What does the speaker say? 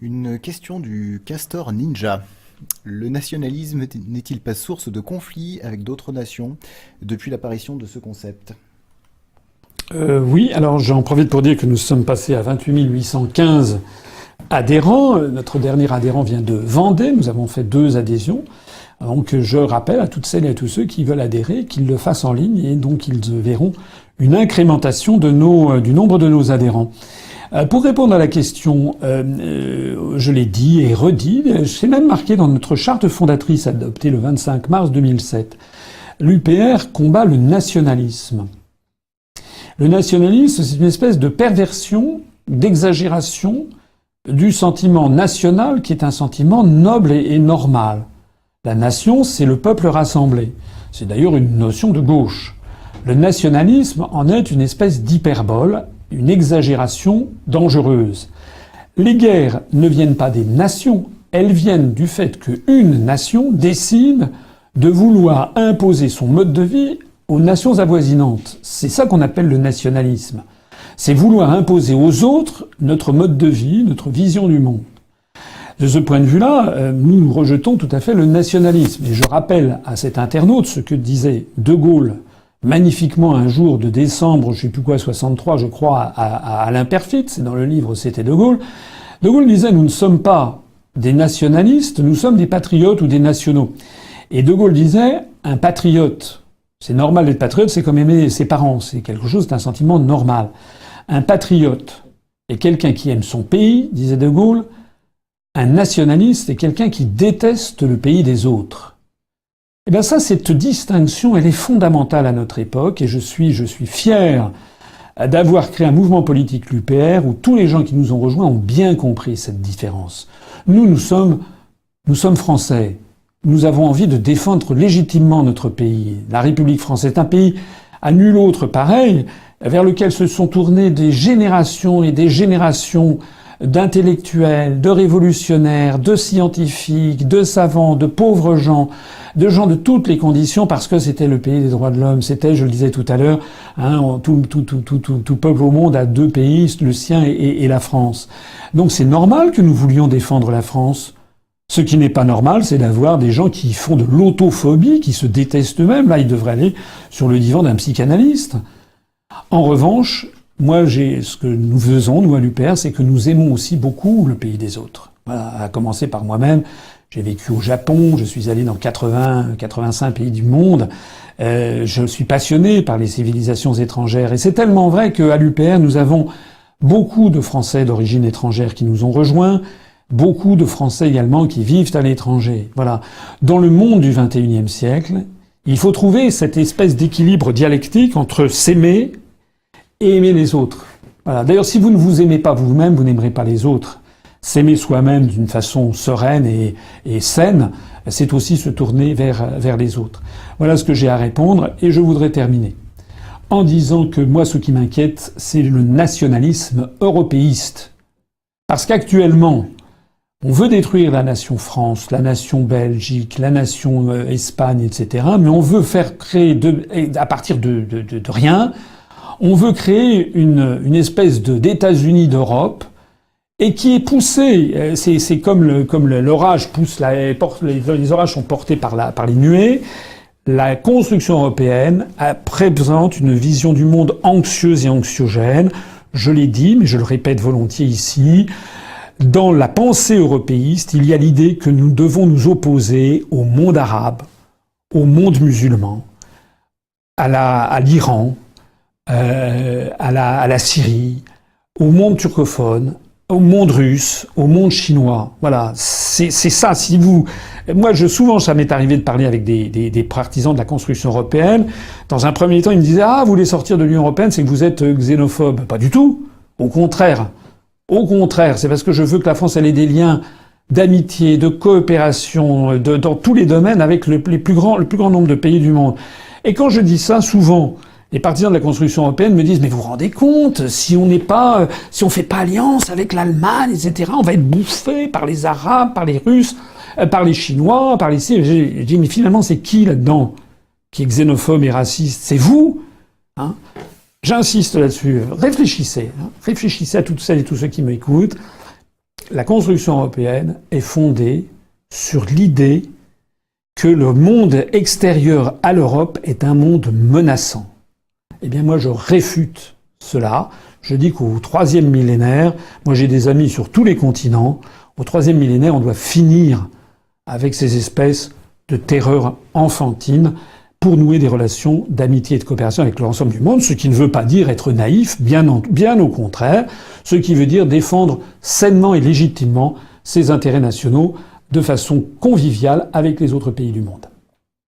Une question du Castor Ninja. Le nationalisme n'est-il pas source de conflits avec d'autres nations depuis l'apparition de ce concept? Oui, alors j'en profite pour dire que nous sommes passés à 28 815 adhérents. Notre dernier adhérent vient de Vendée. Nous avons fait 2 adhésions. Donc je rappelle à toutes celles et à tous ceux qui veulent adhérer qu'ils le fassent en ligne et donc ils verront une incrémentation du nombre de nos adhérents. Pour répondre à la question, je l'ai dit et redit, c'est même marqué dans notre charte fondatrice adoptée le 25 mars 2007. L'UPR combat le nationalisme. Le nationalisme, c'est une espèce de perversion, d'exagération du sentiment national qui est un sentiment noble et normal. La nation, c'est le peuple rassemblé. C'est d'ailleurs une notion de gauche. Le nationalisme en est une espèce d'hyperbole, une exagération dangereuse. Les guerres ne viennent pas des nations, elles viennent du fait qu'une nation décide de vouloir imposer son mode de vie aux nations avoisinantes. C'est ça qu'on appelle le nationalisme. C'est vouloir imposer aux autres notre mode de vie, notre vision du monde. De ce point de vue-là, nous rejetons tout à fait le nationalisme. Et je rappelle à cet internaute ce que disait De Gaulle magnifiquement un jour de décembre, je sais plus quoi, 63, je crois, à Alain Perfit, c'est dans le livre C'était De Gaulle. De Gaulle disait, nous ne sommes pas des nationalistes, nous sommes des patriotes ou des nationaux. Et De Gaulle disait, un patriote, c'est normal d'être patriote, c'est comme aimer ses parents, c'est quelque chose, c'est un sentiment normal. Un patriote est quelqu'un qui aime son pays, disait De Gaulle. Un nationaliste est quelqu'un qui déteste le pays des autres. Eh bien ça, cette distinction, elle est fondamentale à notre époque, et je suis fier d'avoir créé un mouvement politique, l'UPR, où tous les gens qui nous ont rejoints ont bien compris cette différence. Nous sommes français. Nous avons envie de défendre légitimement notre pays. La République française est un pays à nul autre pareil, vers lequel se sont tournées des générations et des générations d'intellectuels, de révolutionnaires, de scientifiques, de savants, de pauvres gens, de gens de toutes les conditions, parce que c'était le pays des droits de l'homme. C'était, je le disais tout à l'heure, tout peuple au monde a 2 pays, le sien et la France. Donc c'est normal que nous voulions défendre la France. Ce qui n'est pas normal, c'est d'avoir des gens qui font de l'autophobie, qui se détestent eux-mêmes. Là, ils devraient aller sur le divan d'un psychanalyste. En revanche, ce que nous faisons, nous, à l'UPR, c'est que nous aimons aussi beaucoup le pays des autres. Voilà, à commencer par moi-même. J'ai vécu au Japon, je suis allé dans 85 pays du monde. Je suis passionné par les civilisations étrangères. Et c'est tellement vrai qu'à l'UPR, nous avons beaucoup de Français d'origine étrangère qui nous ont rejoints, beaucoup de Français également qui vivent à l'étranger. Voilà. Dans le monde du XXIe siècle, il faut trouver cette espèce d'équilibre dialectique entre s'aimer et aimer les autres. Voilà. D'ailleurs, si vous ne vous aimez pas vous-même, vous n'aimerez pas les autres. S'aimer soi-même d'une façon sereine et saine, c'est aussi se tourner vers les autres. Voilà ce que j'ai à répondre, et je voudrais terminer en disant que moi, ce qui m'inquiète, c'est le nationalisme européiste. Parce qu'actuellement, on veut détruire la nation France, la nation Belgique, la nation Espagne, etc. Mais on veut faire créer, à partir de rien, on veut créer une espèce d'États-Unis d'Europe, et qui est poussé, c'est comme l'orage pousse, les orages sont portés par les nuées. La construction européenne présente une vision du monde anxieuse et anxiogène. Je l'ai dit, mais je le répète volontiers ici. Dans la pensée européiste, il y a l'idée que nous devons nous opposer au monde arabe, au monde musulman, à l'Iran, à la Syrie, au monde turcophone, au monde russe, au monde chinois. Voilà, c'est ça. Moi, souvent, ça m'est arrivé de parler avec des partisans de la construction européenne. Dans un premier temps, ils me disaient, vous voulez sortir de l'Union européenne, c'est que vous êtes xénophobe. Pas du tout. Au contraire. Au contraire, c'est parce que je veux que la France ait des liens d'amitié, de coopération, dans tous les domaines avec le plus grand nombre de pays du monde. Et quand je dis ça, souvent, les partisans de la construction européenne me disent, mais vous vous rendez compte, si on fait pas alliance avec l'Allemagne, etc., on va être bouffé par les Arabes, par les Russes, par les Chinois, par les... Je dis, mais finalement, c'est qui là-dedans qui est xénophobe et raciste? C'est vous, hein? J'insiste là-dessus. Réfléchissez à toutes celles et tous ceux qui m'écoutent. La construction européenne est fondée sur l'idée que le monde extérieur à l'Europe est un monde menaçant. Eh bien, moi, je réfute cela. Je dis qu'au 3e millénaire, moi j'ai des amis sur tous les continents, au 3e millénaire, on doit finir avec ces espèces de terreur enfantine pour nouer des relations d'amitié et de coopération avec l'ensemble du monde, ce qui ne veut pas dire être naïf, bien au contraire, ce qui veut dire défendre sainement et légitimement ses intérêts nationaux de façon conviviale avec les autres pays du monde.